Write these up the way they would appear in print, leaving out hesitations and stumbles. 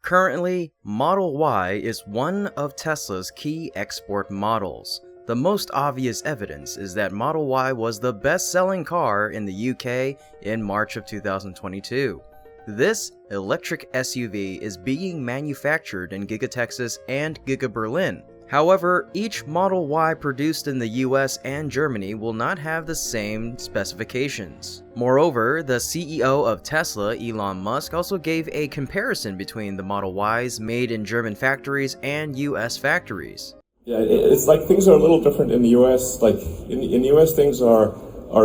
Currently, Model Y is one of Tesla's key export models. The most obvious evidence is that Model Y was the best-selling car in the UK in March of 2022. This electric SUV is being manufactured in Giga Texas and Giga Berlin. However, each Model Y produced in the US and Germany will not have the same specifications. Moreover, the CEO of Tesla, Elon Musk, also gave a comparison between the Model Ys made in German factories and US factories. Yeah, it's like things are a little different in the US. Like in the US, things are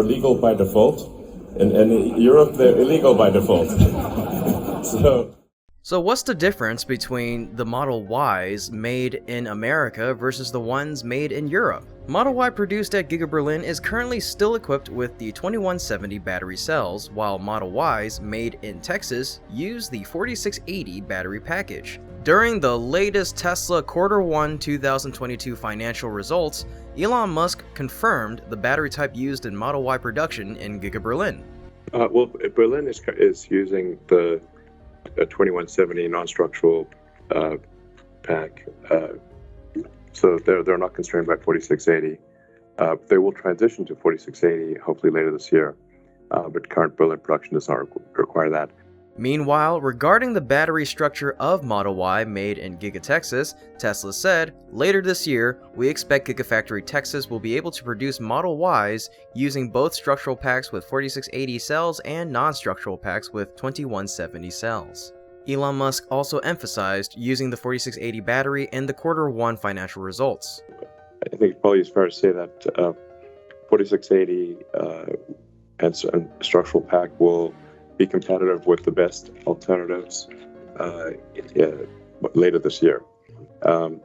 legal by default, and in Europe, they're illegal by default. So what's the difference between the Model Ys made in America versus the ones made in Europe? Model Y produced at Giga Berlin is currently still equipped with the 2170 battery cells, while Model Ys made in Texas use the 4680 battery package. During the latest Tesla Q1 2022 financial results, Elon Musk confirmed the battery type used in Model Y production in Giga Berlin. Well, Berlin is using the 2170 non-structural pack, so they're not constrained by 4680. They will transition to 4680 hopefully later this year, but current Berlin production does not require that. Meanwhile, regarding the battery structure of Model Y made in Giga Texas, Tesla said, later this year, we expect Gigafactory Texas will be able to produce Model Ys using both structural packs with 4680 cells and non-structural packs with 2170 cells. Elon Musk also emphasized using the 4680 battery in the Q1 financial results. I think it probably is fair to say that 4680 and structural pack will be competitive with the best alternatives later this year, and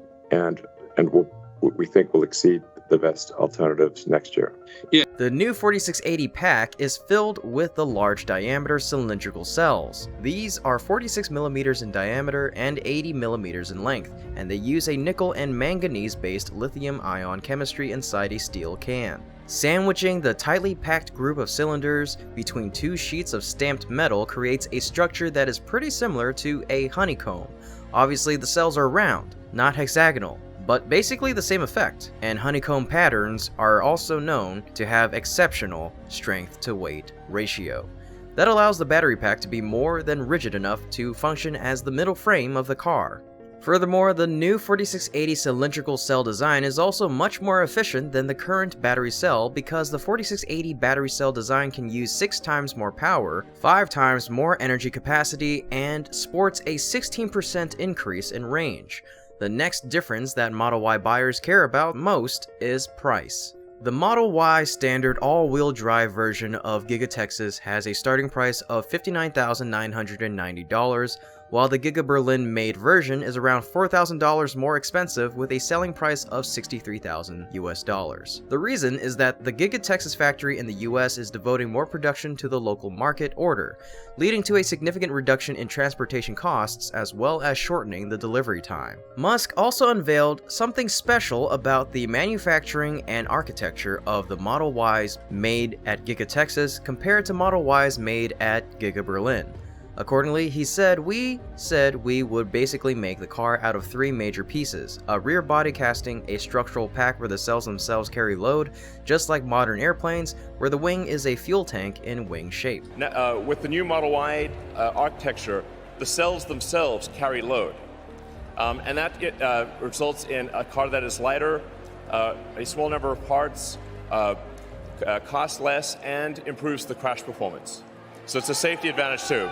we think will exceed the best alternatives next year. Yeah. The new 4680 pack is filled with the large diameter cylindrical cells. These are 46 millimeters in diameter and 80 millimeters in length, and they use a nickel and manganese-based lithium-ion chemistry inside a steel can. Sandwiching the tightly packed group of cylinders between two sheets of stamped metal creates a structure that is pretty similar to a honeycomb. Obviously, the cells are round, not hexagonal, but basically the same effect, and honeycomb patterns are also known to have exceptional strength-to-weight ratio. That allows the battery pack to be more than rigid enough to function as the middle frame of the car. Furthermore, the new 4680 cylindrical cell design is also much more efficient than the current battery cell because the 4680 battery cell design can use 6 times more power, 5 times more energy capacity, and sports a 16% increase in range. The next difference that Model Y buyers care about most is price. The Model Y standard all-wheel drive version of Giga Texas has a starting price of $59,990, while the Giga Berlin made version is around $4,000 more expensive with a selling price of $63,000 US. The reason is that the Giga Texas factory in the US is devoting more production to the local market order, leading to a significant reduction in transportation costs as well as shortening the delivery time. Musk also unveiled something special about the manufacturing and architecture of the Model Ys made at Giga Texas compared to Model Ys made at Giga Berlin. Accordingly, he said we would basically make the car out of 3 major pieces: a rear body casting, a structural pack where the cells themselves carry load, just like modern airplanes, where the wing is a fuel tank in wing shape. Now, with the new Model Y architecture, the cells themselves carry load, and that results in a car that is lighter, a small number of parts, costs less, and improves the crash performance. So it's a safety advantage too.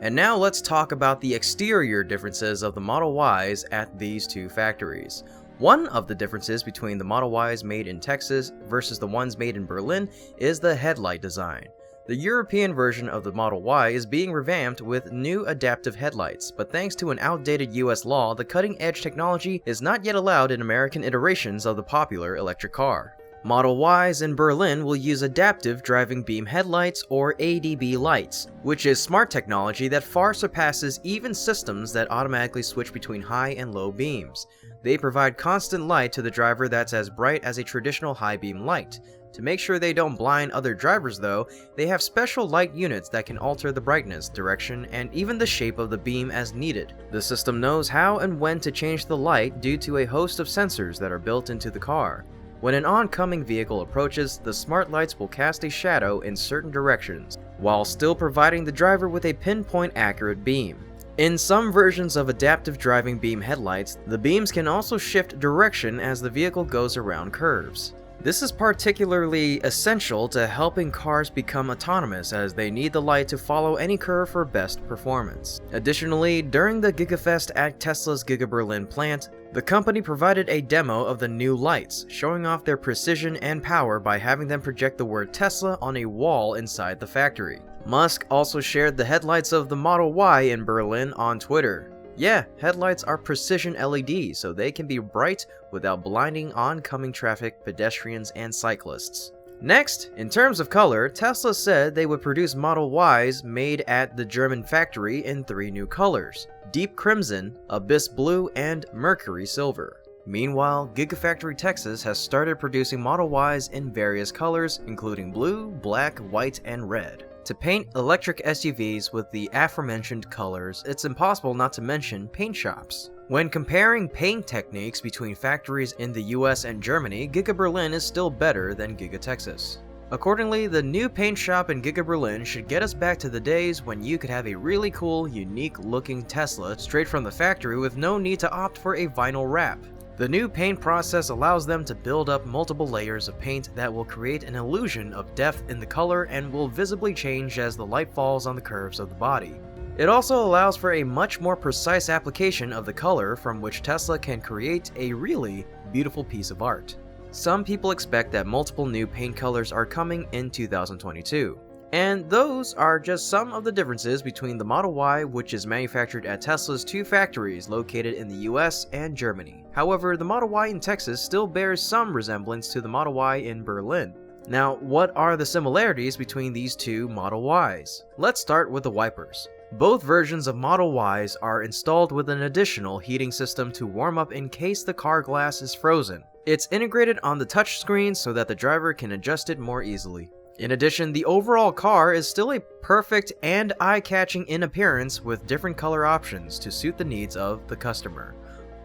And now let's talk about the exterior differences of the Model Ys at these two factories. One of the differences between the Model Ys made in Texas versus the ones made in Berlin is the headlight design. The European version of the Model Y is being revamped with new adaptive headlights, but thanks to an outdated US law, the cutting-edge technology is not yet allowed in American iterations of the popular electric car. Model Ys in Berlin will use adaptive driving beam headlights, or ADB lights, which is smart technology that far surpasses even systems that automatically switch between high and low beams. They provide constant light to the driver that's as bright as a traditional high beam light. To make sure they don't blind other drivers though, they have special light units that can alter the brightness, direction, and even the shape of the beam as needed. The system knows how and when to change the light due to a host of sensors that are built into the car. When an oncoming vehicle approaches, the smart lights will cast a shadow in certain directions, while still providing the driver with a pinpoint accurate beam. In some versions of adaptive driving beam headlights, the beams can also shift direction as the vehicle goes around curves. This is particularly essential to helping cars become autonomous, as they need the light to follow any curve for best performance. Additionally, during the GigaFest at Tesla's Giga Berlin plant, the company provided a demo of the new lights, showing off their precision and power by having them project the word Tesla on a wall inside the factory. Musk also shared the headlights of the Model Y in Berlin on Twitter. Yeah, headlights are precision LEDs, so they can be bright without blinding oncoming traffic, pedestrians, and cyclists. Next, in terms of color, Tesla said they would produce Model Ys made at the German factory in 3 new colors: Deep Crimson, Abyss Blue, and Mercury Silver. Meanwhile, Gigafactory Texas has started producing Model Ys in various colors, including blue, black, white, and red. To paint electric SUVs with the aforementioned colors, it's impossible not to mention paint shops. When comparing paint techniques between factories in the US and Germany, Giga Berlin is still better than Giga Texas. Accordingly, the new paint shop in Giga Berlin should get us back to the days when you could have a really cool, unique looking Tesla straight from the factory with no need to opt for a vinyl wrap. The new paint process allows them to build up multiple layers of paint that will create an illusion of depth in the color and will visibly change as the light falls on the curves of the body. It also allows for a much more precise application of the color, from which Tesla can create a really beautiful piece of art. Some people expect that multiple new paint colors are coming in 2022. And those are just some of the differences between the Model Y, which is manufactured at Tesla's 2 factories located in the US and Germany. However, the Model Y in Texas still bears some resemblance to the Model Y in Berlin. Now, what are the similarities between these 2 Model Ys? Let's start with the wipers. Both versions of Model Ys are installed with an additional heating system to warm up in case the car glass is frozen. It's integrated on the touchscreen so that the driver can adjust it more easily. In addition, the overall car is still a perfect and eye-catching in appearance with different color options to suit the needs of the customer.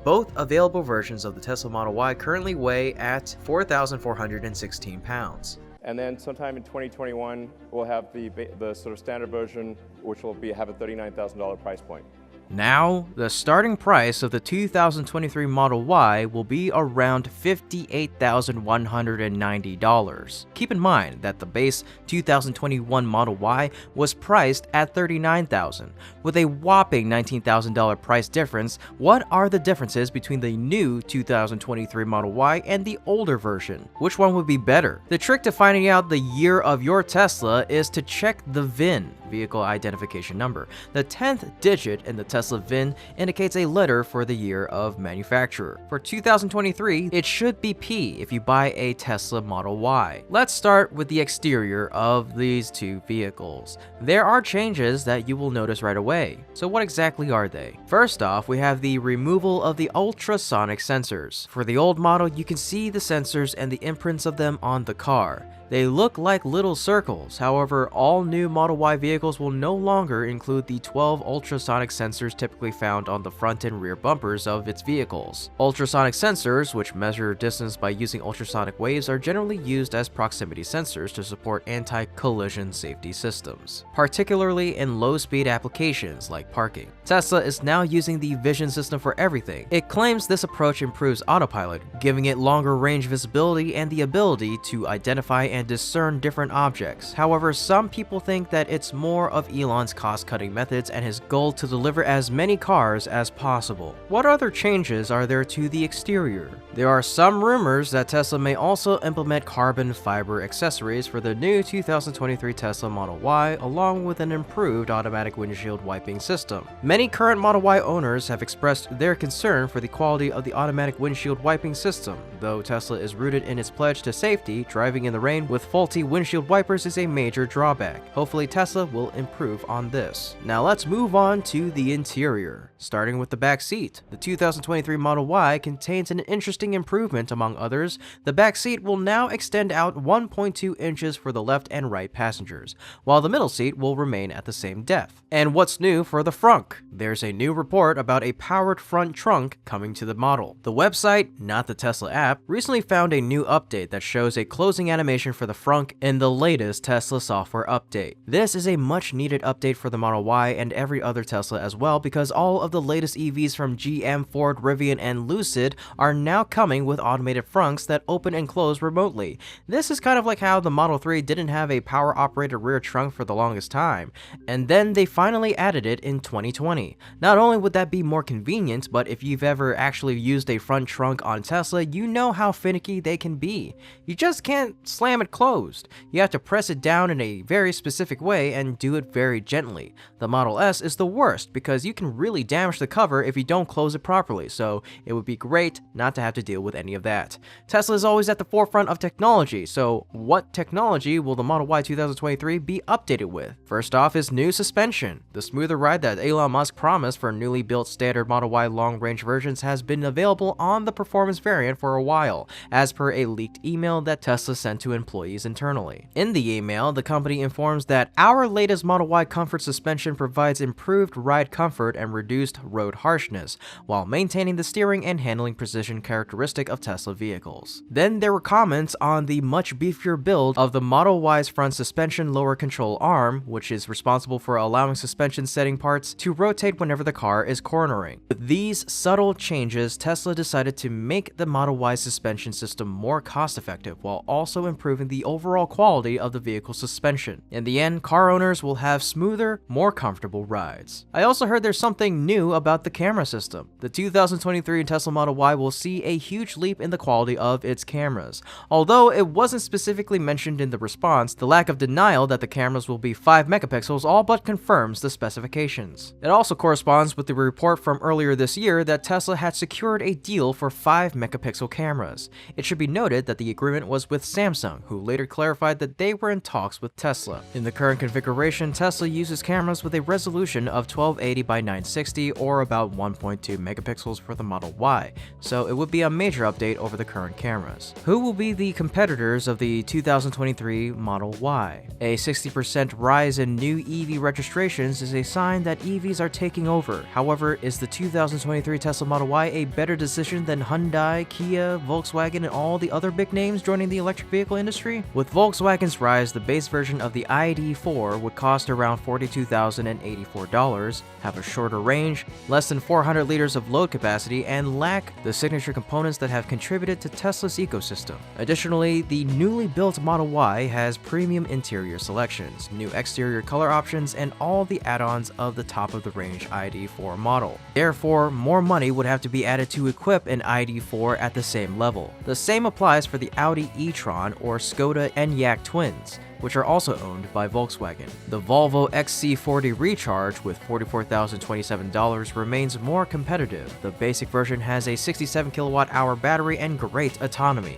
Both available versions of the Tesla Model Y currently weigh at 4,416 pounds. And then sometime in 2021, we'll have the sort of standard version, which will have a $39,000 price point. Now, the starting price of the 2023 Model Y will be around $58,190. Keep in mind that the base 2021 Model Y was priced at $39,000. With a whopping $19,000 price difference, what are the differences between the new 2023 Model Y and the older version? Which one would be better? The trick to finding out the year of your Tesla is to check the VIN, vehicle identification number. The 10th digit in the Tesla VIN indicates a letter for the year of manufacturer. For 2023, it should be P if you buy a Tesla Model Y. Let's start with the exterior of these 2 vehicles. There are changes that you will notice right away. So what exactly are they? First off, we have the removal of the ultrasonic sensors. For the old model, you can see the sensors and the imprints of them on the car. They look like little circles. However, all new Model Y vehicles will no longer include the 12 ultrasonic sensors typically found on the front and rear bumpers of its vehicles. Ultrasonic sensors, which measure distance by using ultrasonic waves, are generally used as proximity sensors to support anti-collision safety systems, particularly in low-speed applications like parking. Tesla is now using the vision system for everything. It claims this approach improves autopilot, giving it longer range visibility and the ability to identify and discern different objects. However, some people think that it's more of Elon's cost-cutting methods and his goal to deliver as many cars as possible. What other changes are there to the exterior? There are some rumors that Tesla may also implement carbon fiber accessories for the new 2023 Tesla Model Y, along with an improved automatic windshield wiping system. Many current Model Y owners have expressed their concern for the quality of the automatic windshield wiping system. Though Tesla is rooted in its pledge to safety, driving in the rain with faulty windshield wipers is a major drawback. Hopefully Tesla will improve on this. Now let's move on to the interior. interior. Starting with the back seat, the 2023 Model Y contains an interesting improvement among others. The back seat will now extend out 1.2 inches for the left and right passengers, while the middle seat will remain at the same depth. And what's new for the frunk? There's a new report about a powered front trunk coming to the model. The website, not the Tesla app, recently found a new update that shows a closing animation for the frunk in the latest Tesla software update. This is a much needed update for the Model Y and every other Tesla as well, because all of the latest EVs from GM, Ford, Rivian, and Lucid are now coming with automated frunks that open and close remotely. This is kind of like how the Model 3 didn't have a power-operated rear trunk for the longest time, and then they finally added it in 2020. Not only would that be more convenient, but if you've ever actually used a front trunk on Tesla, you know how finicky they can be. You just can't slam it closed. You have to press it down in a very specific way and do it very gently. The Model S is the worst because you can really damage the cover if you don't close it properly, so it would be great not to have to deal with any of that. Tesla is always at the forefront of technology, so what technology will the Model Y 2023 be updated with? First off is new suspension. The smoother ride that Elon Musk promised for newly built standard Model Y long-range versions has been available on the performance variant for a while, as per a leaked email that Tesla sent to employees internally. In the email, the company informs that our latest Model Y comfort suspension provides improved ride comfort and reduced road harshness, while maintaining the steering and handling precision characteristic of Tesla vehicles. Then there were comments on the much beefier build of the Model Y's front suspension lower control arm, which is responsible for allowing suspension setting parts to rotate whenever the car is cornering. With these subtle changes, Tesla decided to make the Model Y suspension system more cost-effective while also improving the overall quality of the vehicle's suspension. In the end, car owners will have smoother, more comfortable rides. I also heard there's something new about the camera system. The 2023 Tesla Model Y will see a huge leap in the quality of its cameras. Although it wasn't specifically mentioned in the response, the lack of denial that the cameras will be 5 megapixels all but confirms the specifications. It also corresponds with the report from earlier this year that Tesla had secured a deal for 5 megapixel cameras. It should be noted that the agreement was with Samsung, who later clarified that they were in talks with Tesla. In the current configuration, Tesla uses cameras with a resolution of 1280 by 960 or about 1.2 megapixels for the Model Y, so it would be a major update over the current cameras. Who will be the competitors of the 2023 Model Y? A 60% rise in new EV registrations is a sign that EVs are taking over. However, is the 2023 Tesla Model Y a better decision than Hyundai, Kia, Volkswagen, and all the other big names joining the electric vehicle industry? With Volkswagen's rise, the base version of the ID.4 would cost around $42,084, have a shorter range, less than 400 liters of load capacity, and lack the signature components that have contributed to Tesla's ecosystem. Additionally, the newly built Model Y has premium interior selections, new exterior color options, and all the add-ons of the top-of-the-range ID.4 model. Therefore, more money would have to be added to equip an ID.4 at the same level. The same applies for the Audi e-tron or Skoda Enyaq twins, which are also owned by Volkswagen. The Volvo XC40 Recharge with $44,027 remains more competitive. The basic version has a 67 kilowatt-hour battery and great autonomy,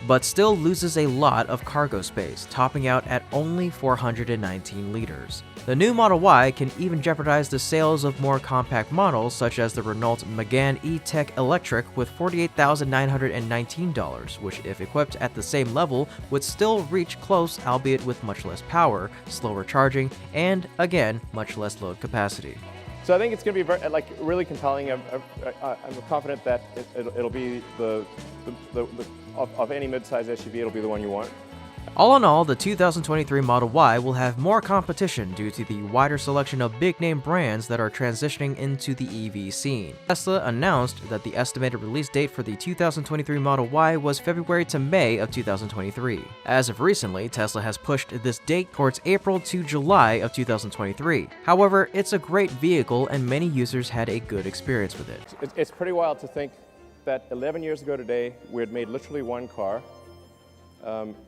but still loses a lot of cargo space, topping out at only 419 liters. The new Model Y can even jeopardize the sales of more compact models such as the Renault Megane E-Tech Electric with $48,919, which if equipped at the same level would still reach close, albeit with much less power, slower charging, and again, much less load capacity. So I think it's going to be really compelling. I'm confident that it'll be of any mid-size SUV, it'll be the one you want. All in all, the 2023 Model Y will have more competition due to the wider selection of big-name brands that are transitioning into the EV scene. Tesla announced that the estimated release date for the 2023 Model Y was February to May of 2023. As of recently, Tesla has pushed this date towards April to July of 2023. However, it's a great vehicle and many users had a good experience with it. It's pretty wild to think that 11 years ago today, we had made literally one car,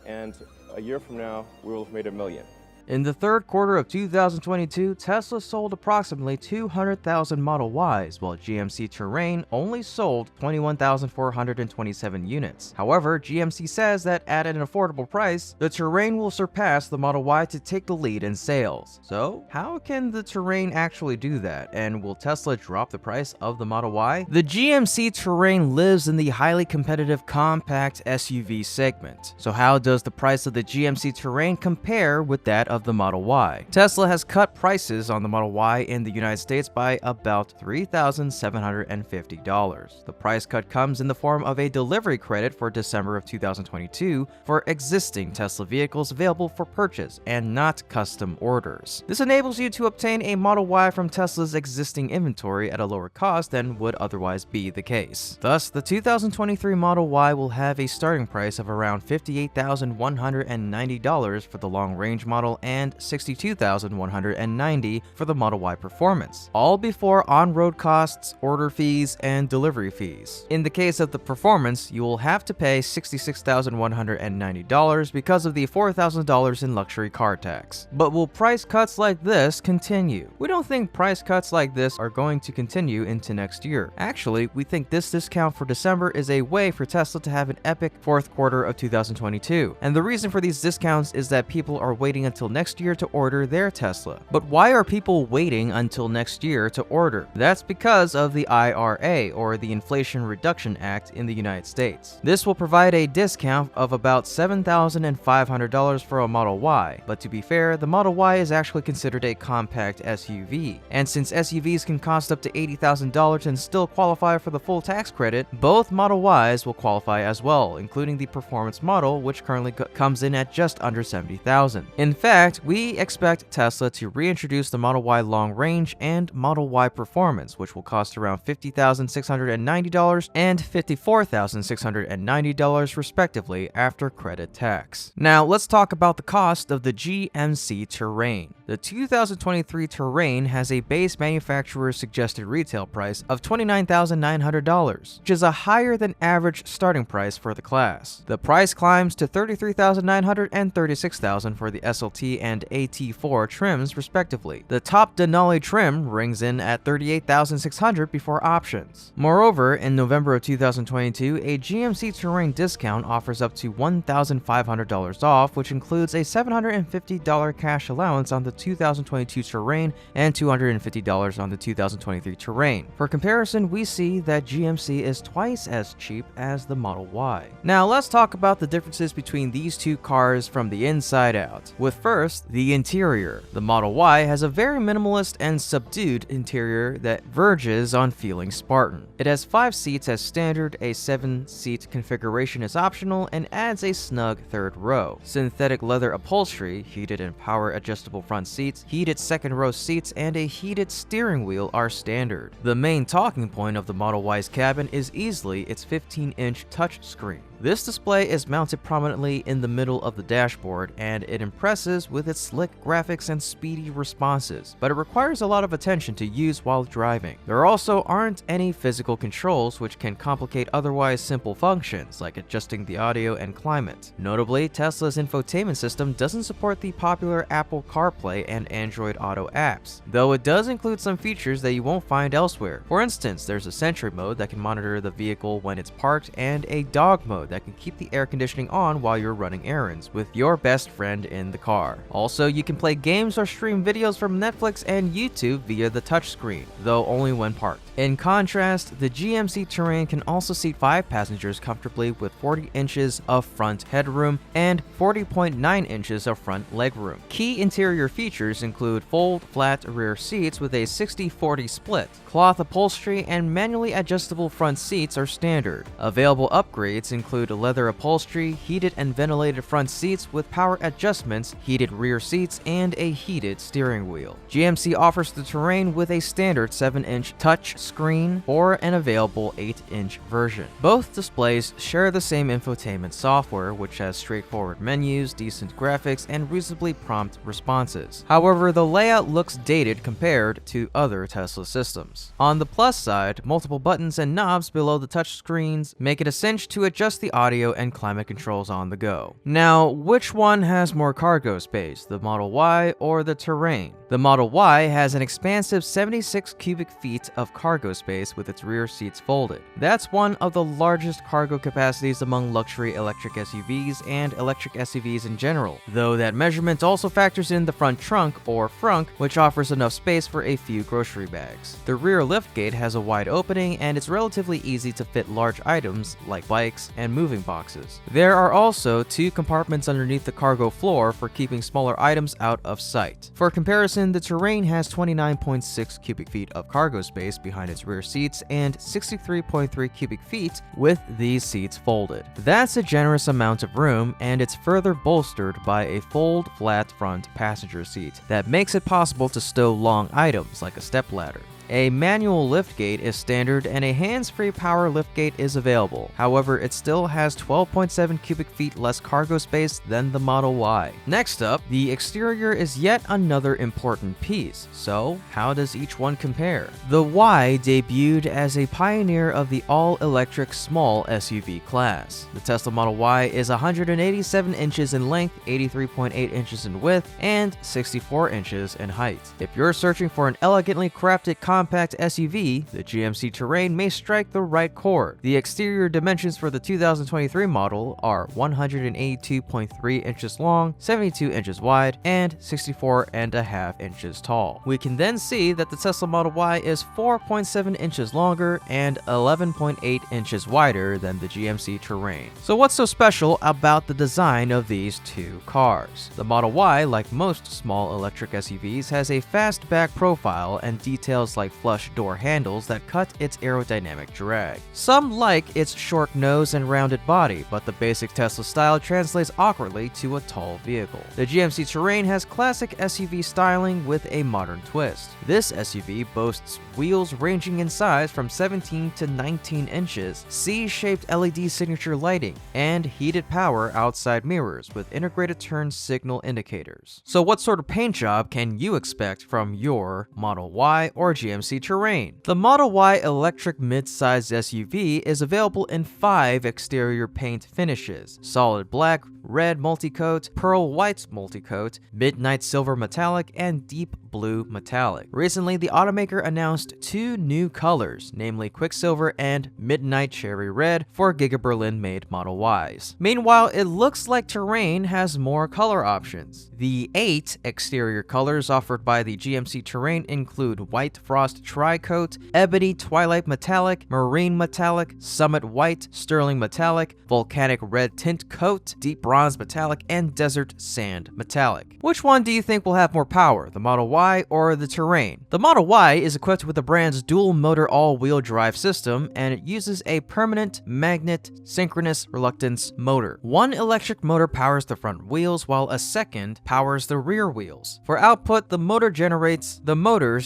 and a year from now, we will have made 1 million. In the third quarter of 2022, Tesla sold approximately 200,000 Model Ys, while GMC Terrain only sold 21,427 units. However, GMC says that at an affordable price, the Terrain will surpass the Model Y to take the lead in sales. So, how can the Terrain actually do that, and will Tesla drop the price of the Model Y? The GMC Terrain lives in the highly competitive compact SUV segment. So how does the price of the GMC Terrain compare with that of the Model Y? Tesla has cut prices on the Model Y in the United States by about $3,750. The price cut comes in the form of a delivery credit for December of 2022 for existing Tesla vehicles available for purchase and not custom orders. This enables you to obtain a Model Y from Tesla's existing inventory at a lower cost than would otherwise be the case. Thus, the 2023 Model Y will have a starting price of around $58,190 for the long-range model and $62,190 for the Model Y Performance, all before on-road costs, order fees, and delivery fees. In the case of the Performance, you will have to pay $66,190 because of the $4,000 in luxury car tax. But will price cuts like this continue? We don't think price cuts like this are going to continue into next year. Actually, we think this discount for December is a way for Tesla to have an epic fourth quarter of 2022. And the reason for these discounts is that people are waiting until next year to order their Tesla. But why are people waiting until next year to order? That's because of the IRA, or the Inflation Reduction Act in the United States. This will provide a discount of about $7,500 for a Model Y. But to be fair, the Model Y is actually considered a compact SUV. And since SUVs can cost up to $80,000 and still qualify for the full tax credit, both Model Ys will qualify as well, including the Performance model, which currently comes in at just under $70,000. In fact, we expect Tesla to reintroduce the Model Y Long Range and Model Y Performance, which will cost around $50,690 and $54,690 respectively after credit tax. Now, let's talk about the cost of the GMC Terrain. The 2023 Terrain has a base manufacturer's suggested retail price of $29,900, which is a higher than average starting price for the class. The price climbs to $33,900 and $36,000 for the SLT and AT4 trims respectively. The top Denali trim rings in at $38,600 before options. Moreover, in November of 2022, a GMC Terrain discount offers up to $1,500 off, which includes a $750 cash allowance on the 2022 Terrain and $250 on the 2023 Terrain. For comparison, we see that GMC is twice as cheap as the Model Y. Now let's talk about the differences between these two cars from the inside out. With first, the interior. The Model Y has a very minimalist and subdued interior that verges on feeling Spartan. It has 5 seats as standard, a 7-seat configuration is optional, and adds a snug third row. Synthetic leather upholstery, heated and power adjustable front seats, heated second row seats, and a heated steering wheel are standard. The main talking point of the Model Y's cabin is easily its 15-inch touchscreen. This display is mounted prominently in the middle of the dashboard, and it impresses with its slick graphics and speedy responses, but it requires a lot of attention to use while driving. There also aren't any physical controls, which can complicate otherwise simple functions like adjusting the audio and climate. Notably, Tesla's infotainment system doesn't support the popular Apple CarPlay and Android Auto apps, though it does include some features that you won't find elsewhere. For instance, there's a Sentry mode that can monitor the vehicle when it's parked, and a dog mode that can keep the air conditioning on while you're running errands with your best friend in the car. Also, you can play games or stream videos from Netflix and YouTube via the touchscreen, though only when parked. In contrast, the GMC Terrain can also seat 5 passengers comfortably with 40 inches of front headroom and 40.9 inches of front legroom. Key interior features include fold-flat rear seats with a 60-40 split. Cloth upholstery and manually adjustable front seats are standard. Available upgrades include leather upholstery, heated and ventilated front seats with power adjustments, heated rear seats, and a heated steering wheel. GMC offers the Terrain with a standard 7-inch touch screen or an available 8-inch version. Both displays share the same infotainment software, which has straightforward menus, decent graphics, and reasonably prompt responses. However, the layout looks dated compared to other Tesla systems. On the plus side, multiple buttons and knobs below the touchscreens make it a cinch to adjust the the audio and climate controls on the go. Now, which one has more cargo space, the Model Y or the Terrain? The Model Y has an expansive 76 cubic feet of cargo space with its rear seats folded. That's one of the largest cargo capacities among luxury electric SUVs and electric SUVs in general, though that measurement also factors in the front trunk, or frunk, which offers enough space for a few grocery bags. The rear liftgate has a wide opening, and it's relatively easy to fit large items like bikes and moving boxes. There are also 2 compartments underneath the cargo floor for keeping smaller items out of sight. For comparison, the Terrain has 29.6 cubic feet of cargo space behind its rear seats and 63.3 cubic feet with these seats folded. That's a generous amount of room, and it's further bolstered by a fold-flat front passenger seat that makes it possible to stow long items like a stepladder. A manual liftgate is standard, and a hands-free power liftgate is available. However, it still has 12.7 cubic feet less cargo space than the Model Y. Next up, the exterior is yet another important piece. So, how does each one compare? The Y debuted as a pioneer of the all-electric small SUV class. The Tesla Model Y is 187 inches in length, 83.8 inches in width, and 64 inches in height. If you're searching for an elegantly crafted compact SUV, the GMC Terrain may strike the right chord. The exterior dimensions for the 2023 model are 182.3 inches long, 72 inches wide, and 64.5 inches tall. We can then see that the Tesla Model Y is 4.7 inches longer and 11.8 inches wider than the GMC Terrain. So what's so special about the design of these 2 cars? The Model Y, like most small electric SUVs, has a fastback profile and details like flush door handles that cut its aerodynamic drag. Some like its short nose and rounded body, but the basic Tesla style translates awkwardly to a tall vehicle. The GMC Terrain has classic SUV styling with a modern twist. This SUV boasts wheels ranging in size from 17 to 19 inches, C-shaped LED signature lighting, and heated power outside mirrors with integrated turn signal indicators. So what sort of paint job can you expect from your Model Y or GMC Terrain? The Model Y electric mid-sized SUV is available in 5 exterior paint finishes: solid black, red multicoat, pearl white multicoat, midnight silver metallic, and deep blue metallic. Recently, the automaker announced 2 new colors, namely Quicksilver and Midnight Cherry Red, for Giga Berlin made Model Ys. Meanwhile, it looks like Terrain has more color options. The 8 exterior colors offered by the GMC Terrain include White Frost Tri-Coat, Ebony Twilight Metallic, Marine Metallic, Summit White, Sterling Metallic, Volcanic Red Tint Coat, Deep Bronze Metallic, and Desert Sand Metallic. Which one do you think will have more power, the Model Y or the Terrain? The Model Y is equipped with the brand's dual-motor all-wheel drive system, and it uses a permanent magnet synchronous reluctance motor. One electric motor powers the front wheels, while a second powers the rear wheels. For output, the motors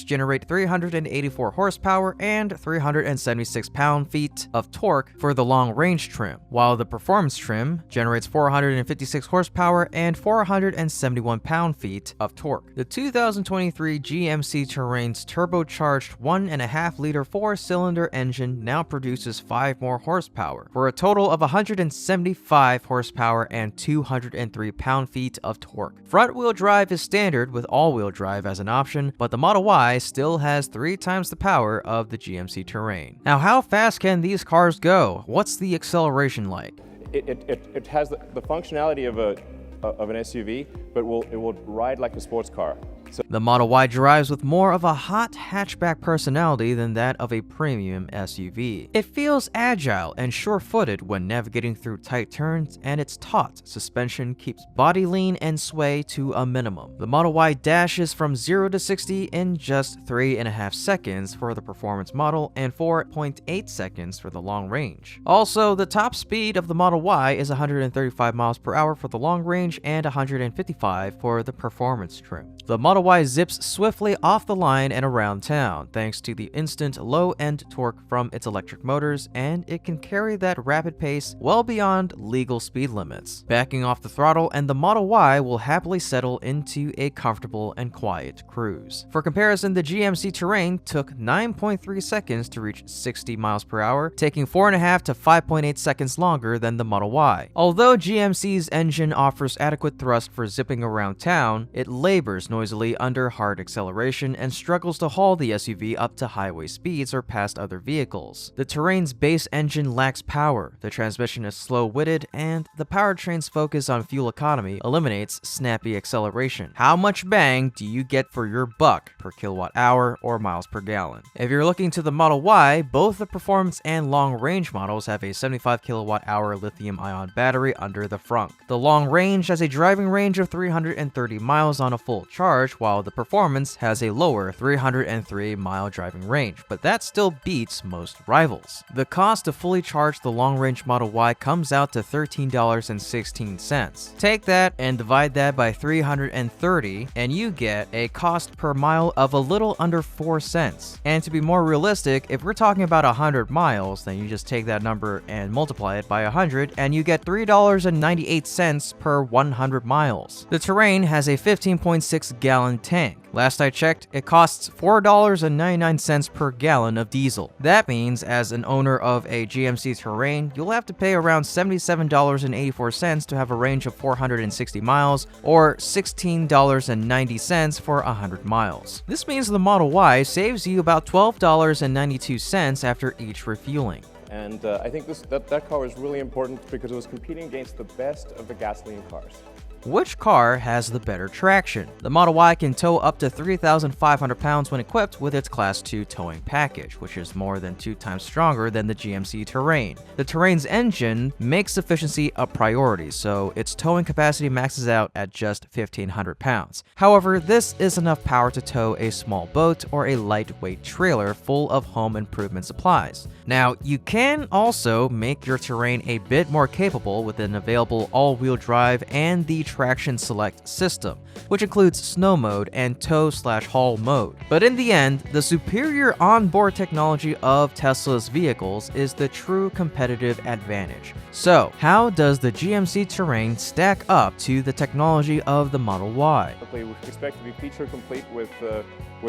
generate 384 horsepower and 376 pound-feet of torque for the long-range trim, while the performance trim generates 456 horsepower and 471 pound-feet of torque. The 2023 GMC Terrain's turbocharged 1.5-liter 4-cylinder engine now produces 5 more horsepower, for a total of 175 horsepower and 203 pound-feet of torque. Front-wheel drive is standard, with all-wheel drive as an option, but the Model Y still has 3 times the power of the GMC Terrain. Now, how fast can these cars go? What's the acceleration like? It has the functionality of an SUV, but it will ride like a sports car. So the Model Y drives with more of a hot hatchback personality than that of a premium SUV. It feels agile and sure-footed when navigating through tight turns, and its taut suspension keeps body lean and sway to a minimum. The Model Y dashes from 0 to 60 in just 3.5 seconds for the performance model and 4.8 seconds for the long range. Also, the top speed of the Model Y is 135 miles per hour for the long range and 155 for the performance trim. The Model Model Y zips swiftly off the line and around town, thanks to the instant low-end torque from its electric motors, and it can carry that rapid pace well beyond legal speed limits. Backing off the throttle, and the Model Y will happily settle into a comfortable and quiet cruise. For comparison, the GMC Terrain took 9.3 seconds to reach 60 miles per hour, taking 4.5 to 5.8 seconds longer than the Model Y. Although GMC's engine offers adequate thrust for zipping around town, it labors noisily under hard acceleration and struggles to haul the SUV up to highway speeds or past other vehicles. The Terrain's base engine lacks power, the transmission is slow-witted, and the powertrain's focus on fuel economy eliminates snappy acceleration. How much bang do you get for your buck per kilowatt hour or miles per gallon? If you're looking to the Model Y, both the performance and long-range models have a 75 kilowatt-hour lithium-ion battery under the frunk. The long range has a driving range of 330 miles on a full charge, while the performance has a lower 303-mile driving range, but that still beats most rivals. The cost to fully charge the long-range Model Y comes out to $13.16. Take that and divide that by 330, and you get a cost per mile of a little under 4 cents. And to be more realistic, if we're talking about 100 miles, then you just take that number and multiply it by 100, and you get $3.98 per 100 miles. The Terrain has a 15.6 gallon tank. Last I checked, it costs $4.99 per gallon of diesel. That means, as an owner of a GMC Terrain, you'll have to pay around $77.84 to have a range of 460 miles, or $16.90 for 100 miles. This means the Model Y saves you about $12.92 after each refueling. And I think that car was really important because it was competing against the best of the gasoline cars. Which car has the better traction? The Model Y can tow up to 3,500 pounds when equipped with its Class 2 towing package, which is more than 2 times stronger than the GMC Terrain. The Terrain's engine makes efficiency a priority, so its towing capacity maxes out at just 1,500 pounds. However, this is enough power to tow a small boat or a lightweight trailer full of home improvement supplies. Now, you can also make your Terrain a bit more capable with an available all-wheel drive and the Traction Select system, which includes snow mode and tow/haul mode. But in the end, the superior onboard technology of Tesla's vehicles is the true competitive advantage. So, how does the GMC Terrain stack up to the technology of the Model Y? We expect to be feature complete with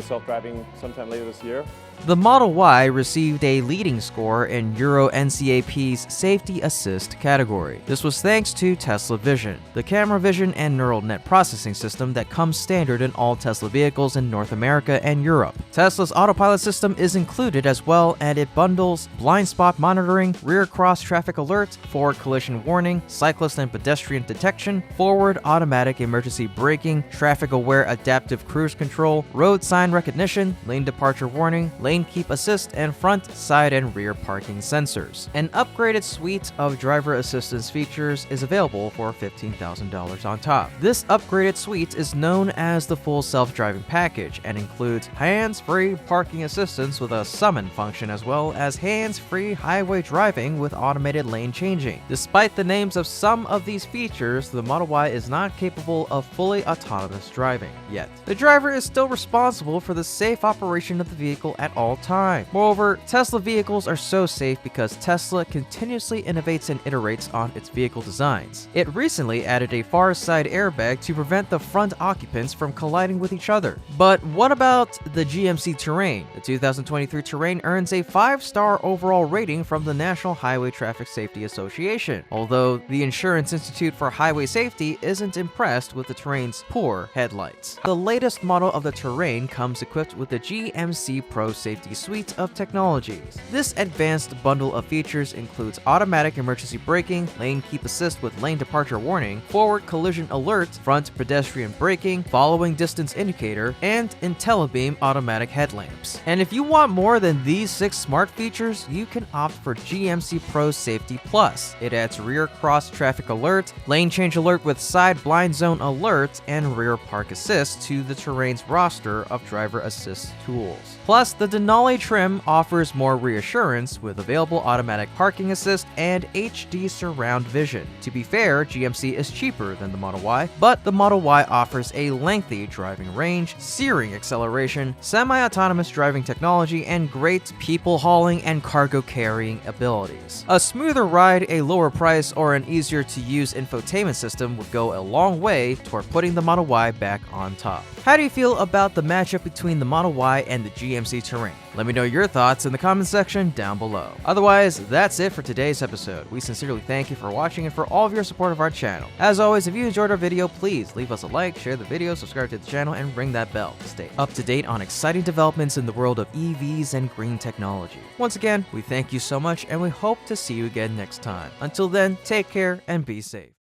self-driving sometime later this year. The Model Y received a leading score in Euro NCAP's Safety Assist category. This was thanks to Tesla Vision, the camera vision and neural net processing system that comes standard in all Tesla vehicles in North America and Europe. Tesla's autopilot system is included as well, and it bundles blind spot monitoring, rear cross traffic alert, forward collision warning, cyclist and pedestrian detection, forward automatic emergency braking, traffic-aware adaptive cruise control, road sign recognition, lane departure warning, lane keep assist, and front, side, and rear parking sensors. An upgraded suite of driver assistance features is available for $15,000 on top. This upgraded suite is known as the full self-driving package and includes hands-free parking assistance with a summon function, as well as hands-free highway driving with automated lane changing. Despite the names of some of these features, the Model Y is not capable of fully autonomous driving yet. The driver is still responsible for the safe operation of the vehicle at all time. Moreover, Tesla vehicles are so safe because Tesla continuously innovates and iterates on its vehicle designs. It recently added a far side airbag to prevent the front occupants from colliding with each other. But what about the GMC Terrain? The 2023 Terrain earns a 5-star overall rating from the National Highway Traffic Safety Association, although the Insurance Institute for Highway Safety isn't impressed with the Terrain's poor headlights. The latest model of the Terrain comes equipped with the GMC Pro Safety suite of technologies. This advanced bundle of features includes automatic emergency braking, lane keep assist with lane departure warning, forward collision alert, front pedestrian braking, following distance indicator, and IntelliBeam automatic headlamps. And if you want more than these 6 smart features, you can opt for GMC Pro Safety Plus. It adds rear cross traffic alert, lane change alert with side blind zone alert, and rear park assist to the Terrain's roster of driver assist tools. Plus, the Denali trim offers more reassurance with available automatic parking assist and HD surround vision. To be fair, GMC is cheaper than than the Model Y, but the Model Y offers a lengthy driving range, searing acceleration, semi-autonomous driving technology, and great people hauling and cargo carrying abilities. A smoother ride, a lower price, or an easier to use infotainment system would go a long way toward putting the Model Y back on top. How do you feel about the matchup between the Model Y and the GMC Terrain? Let me know your thoughts in the comment section down below. Otherwise, that's it for today's episode. We sincerely thank you for watching and for all of your support of our channel. As always, if you enjoyed our video, please leave us a like, share the video, subscribe to the channel, and ring that bell to stay up to date on exciting developments in the world of EVs and green technology. Once again, we thank you so much, and we hope to see you again next time. Until then, take care and be safe.